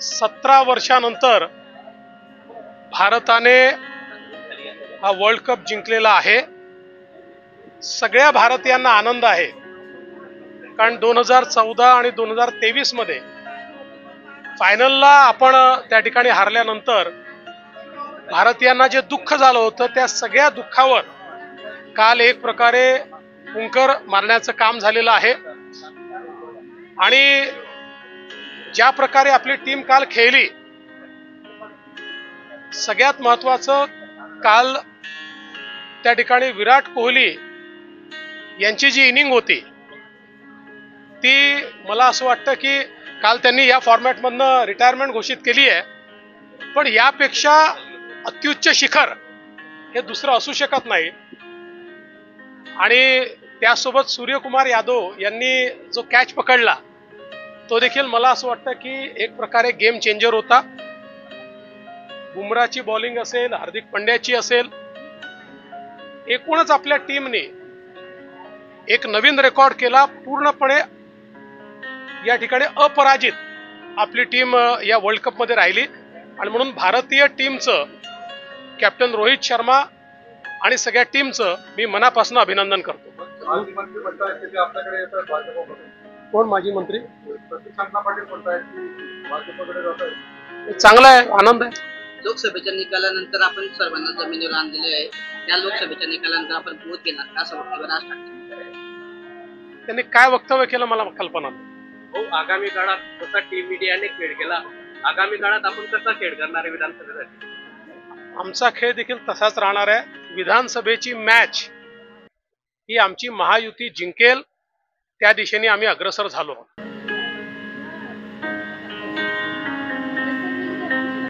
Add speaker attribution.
Speaker 1: 17 वर्षानंतर भारताने हा वर्ल्ड कप जिंकलेला आहे। सगळ्या भारतीयांना आनंद आहे, कारण 2014 आणि 2023 मध्ये फायनलला आपण त्या ठिकाणी हारल्यानंतर भारतीयांना जे दुःख झालं होतं त्या सगळ्या दुःखावर काल एक प्रकारे फुंकर मारण्याचं काम झालेलं आहे। आणि ज्या प्रकारे आपली टीम काल खेळली, सगळ्यात महत्त्वाचं काल त्या ठिकाणी विराट कोहली यांची जी इनिंग होती ती मला असं वाटतं की काल त्यांनी या फॉर्मॅटमधनं रिटायरमेंट घोषित केली आहे, पण यापेक्षा अत्युच्च शिखर हे दुसरं असू शकत नाही। आणि त्यासोबत सूर्यकुमार यादव यांनी जो कॅच पकडला तो देखील मला असं वाटतं की एक प्रकारे गेम चेंजर होता। बुमराची बॉलिंग असेल, हार्दिक पंड्याची असेल, एकूणच आपल्या टीमने एक नवीन रेकॉर्ड केला। पूर्णपणे या ठिकाणी अपराजित आपली टीम या वर्ल्ड कप मध्ये राहिली आणि म्हणून भारतीय टीमचं कॅप्टन रोहित शर्मा आणि सगळ्या टीमचं मी मनापासून अभिनंदन करतो। कोण माजी मंत्री? चांगला आहे, आनंद आहे।
Speaker 2: लोकसभेच्या निकालानंतर आपण सर्वांना जमिनीवर आणलेले आहे। त्या लोकसभेच्या निकालानंतर आपण बोध केला असं वक्तव्य राज ठाकरे
Speaker 1: त्यांनी काय वक्तव्य केलं मला कल्पना नाही।
Speaker 3: हो, आगामी काळात कसा टीम इंडियाने खेळ केला, आगामी काळात आपण कसा खेळ करणार आहे विधानसभेसाठी?
Speaker 1: आमचा खेळ देखील तसाच राहणार आहे। विधानसभेची मॅच ही आमची महायुती जिंकेल त्या दिशेने आम्ही अग्रसर झालो।